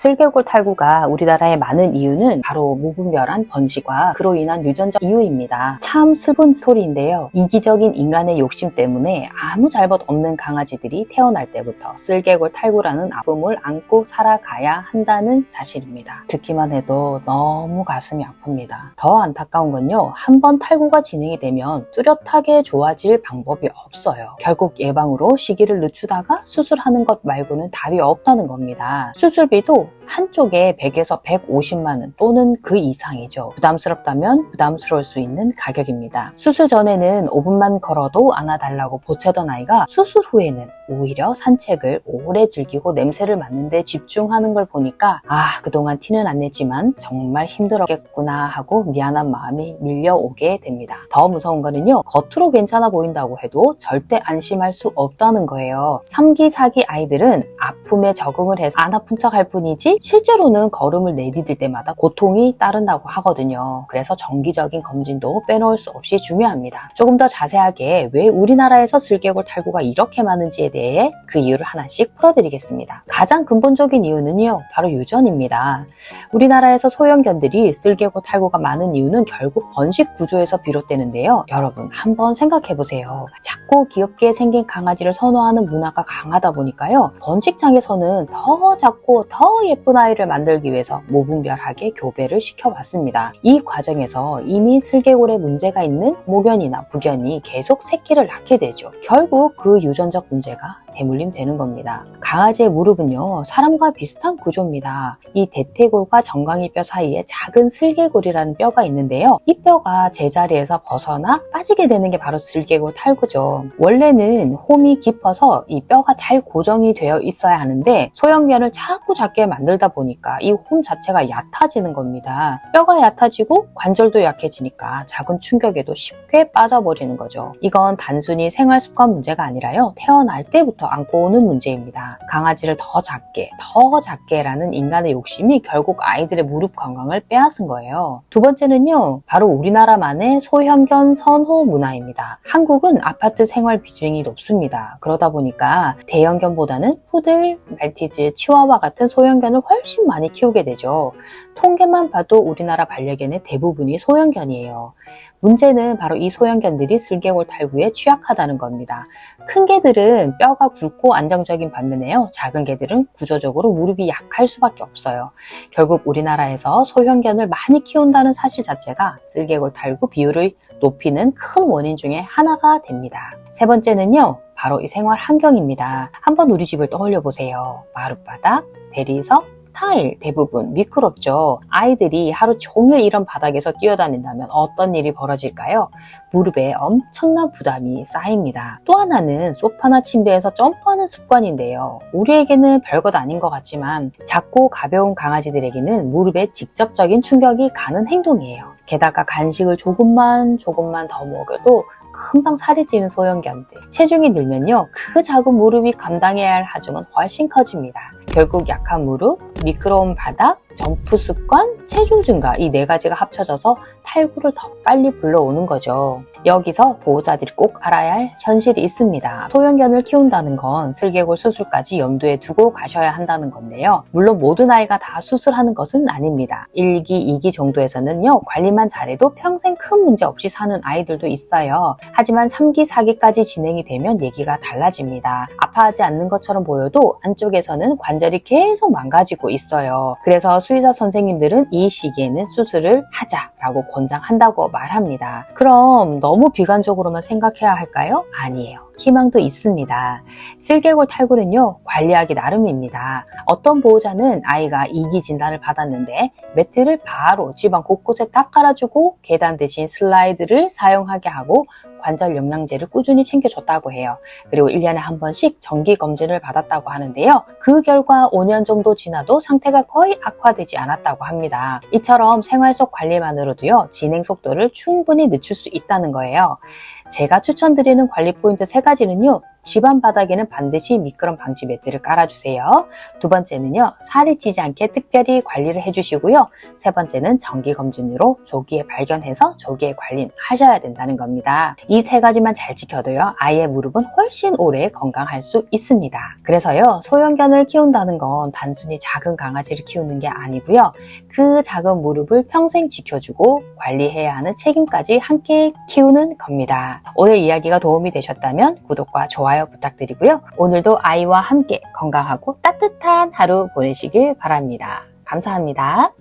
슬개골 탈구가 우리나라에 많은 이유는 바로 무분별한 번식과 그로 인한 유전적 이유입니다. 참 슬픈 소리인데요. 이기적인 인간의 욕심 때문에 아무 잘못 없는 강아지들이 태어날 때부터 슬개골 탈구라는 아픔을 안고 살아가야 한다는 사실입니다. 듣기만 해도 너무 가슴이 아픕니다. 더 안타까운 건요, 한번 탈구가 진행이 되면 뚜렷하게 좋아질 방법이 없어요. 결국 예방으로 시기를 늦추다가 수술하는 것 말고는 답이 없다는 겁니다. 수술비도 한쪽에 100에서 150만 원 또는 그 이상이죠. 부담스럽다면 부담스러울 수 있는 가격입니다. 수술 전에는 5분만 걸어도 안아달라고 보채던 아이가 수술 후에는 오히려 산책을 오래 즐기고 냄새를 맡는 데 집중하는 걸 보니까 그동안 티는 안 냈지만 정말 힘들었겠구나 하고 미안한 마음이 밀려오게 됩니다. 더 무서운 거는요, 겉으로 괜찮아 보인다고 해도 절대 안심할 수 없다는 거예요. 3기, 4기 아이들은 아픔에 적응을 해서 안 아픈 척 할 뿐이지 실제로는 걸음을 내디딜 때마다 고통이 따른다고 하거든요. 그래서 정기적인 검진도 빼놓을 수 없이 중요합니다. 조금 더 자세하게 왜 우리나라에서 슬개골 탈구가 이렇게 많은지에 대해 그 이유를 하나씩 풀어드리겠습니다. 가장 근본적인 이유는요, 바로 유전입니다. 우리나라에서 소형견들이 슬개골 탈구가 많은 이유는 결국 번식 구조에서 비롯되는데요. 여러분 한번 생각해보세요. 작고 귀엽게 생긴 강아지를 선호하는 문화가 강하다 보니까요, 번식장에서는 더 작고 더 예쁜 아이를 만들기 위해서 무분별하게 교배를 시켜왔습니다. 이 과정에서 이미 슬개골에 문제가 있는 모견이나 부견이 계속 새끼를 낳게 되죠. 결국 그 유전적 문제가 대물림 되는 겁니다. 강아지의 무릎은요, 사람과 비슷한 구조입니다. 이 대퇴골과 정강이뼈 사이에 작은 슬개골이라는 뼈가 있는데요. 이 뼈가 제자리에서 벗어나 빠지게 되는 게 바로 슬개골 탈구죠. 원래는 홈이 깊어서 이 뼈가 잘 고정이 되어 있어야 하는데 소형견을 자꾸 작게 만들다 보니까 이 홈 자체가 얕아지는 겁니다. 뼈가 얕아지고 관절도 약해지니까 작은 충격에도 쉽게 빠져버리는 거죠. 이건 단순히 생활 습관 문제가 아니라요, 태어날 때부터 안고 오는 문제입니다. 강아지를 더 작게 라는 인간의 욕심이 결국 아이들의 무릎 건강을 빼앗은 거예요. 두 번째는요, 바로 우리나라만의 소형견 선호 문화입니다. 한국은 아파트 생활 비중이 높습니다. 그러다 보니까 대형견보다는 푸들, 말티즈, 치와와 같은 소형견을 훨씬 많이 키우게 되죠. 통계만 봐도 우리나라 반려견의 대부분이 소형견이에요. 문제는 바로 이 소형견들이 슬개골 탈구에 취약하다는 겁니다. 큰 개들은 뼈가 굵고 안정적인 반면에요, 작은 개들은 구조적으로 무릎이 약할 수밖에 없어요. 결국 우리나라에서 소형견을 많이 키운다는 사실 자체가 슬개골 탈구 비율을 높이는 큰 원인 중에 하나가 됩니다. 세 번째는요, 바로 이 생활 환경입니다. 한번 우리 집을 떠올려 보세요. 마룻바닥, 대리석, 타일 대부분 미끄럽죠. 아이들이 하루 종일 이런 바닥에서 뛰어다닌다면 어떤 일이 벌어질까요? 무릎에 엄청난 부담이 쌓입니다. 또 하나는 소파나 침대에서 점프하는 습관인데요. 우리에게는 별것 아닌 것 같지만 작고 가벼운 강아지들에게는 무릎에 직접적인 충격이 가는 행동이에요. 게다가 간식을 조금만 더 먹여도 금방 살이 찌는 소형견들. 체중이 늘면요, 그 작은 무릎이 감당해야 할 하중은 훨씬 커집니다. 결국 약한 무릎, 미끄러운 바닥, 점프 습관, 체중 증가, 이 네 가지가 합쳐져서 탈구를 더 빨리 불러오는 거죠. 여기서 보호자들이 꼭 알아야 할 현실이 있습니다. 소형견을 키운다는 건 슬개골 수술까지 염두에 두고 가셔야 한다는 건데요. 물론 모든 아이가 다 수술하는 것은 아닙니다. 1기, 2기 정도에서는요, 관리만 잘해도 평생 큰 문제 없이 사는 아이들도 있어요. 하지만 3기, 4기까지 진행이 되면 얘기가 달라집니다. 아파하지 않는 것처럼 보여도 안쪽에서는 관절이 계속 망가지고 있어요. 그래서 수의사 선생님들은 이 시기에는 수술을 하자라고 권장한다고 말합니다. 그럼 너무 비관적으로만 생각해야 할까요? 아니에요. 희망도 있습니다. 슬개골 탈구는요, 관리하기 나름입니다. 어떤 보호자는 아이가 2기 진단을 받았는데 매트를 바로 집안 곳곳에 딱 깔아주고 계단 대신 슬라이드를 사용하게 하고 관절 영양제를 꾸준히 챙겨줬다고 해요. 그리고 1년에 한 번씩 정기 검진을 받았다고 하는데요. 그 결과 5년 정도 지나도 상태가 거의 악화되지 않았다고 합니다. 이처럼 생활 속 관리만으로도요, 진행 속도를 충분히 늦출 수 있다는 거예요. 제가 추천드리는 관리 포인트 3가지는요, 집안 바닥에는 반드시 미끄럼 방지 매트를 깔아주세요. 두 번째는요, 살이 찌지 않게 특별히 관리를 해주시고요. 세 번째는 정기검진으로 조기에 발견해서 조기에 관리를 하셔야 된다는 겁니다. 이 세 가지만 잘 지켜도요, 아이의 무릎은 훨씬 오래 건강할 수 있습니다. 그래서요, 소형견을 키운다는 건 단순히 작은 강아지를 키우는 게 아니고요, 그 작은 무릎을 평생 지켜주고 관리해야 하는 책임까지 함께 키우는 겁니다. 오늘 이야기가 도움이 되셨다면 구독과 좋아요 부탁드리고요. 오늘도 아이와 함께 건강하고 따뜻한 하루 보내시길 바랍니다. 감사합니다.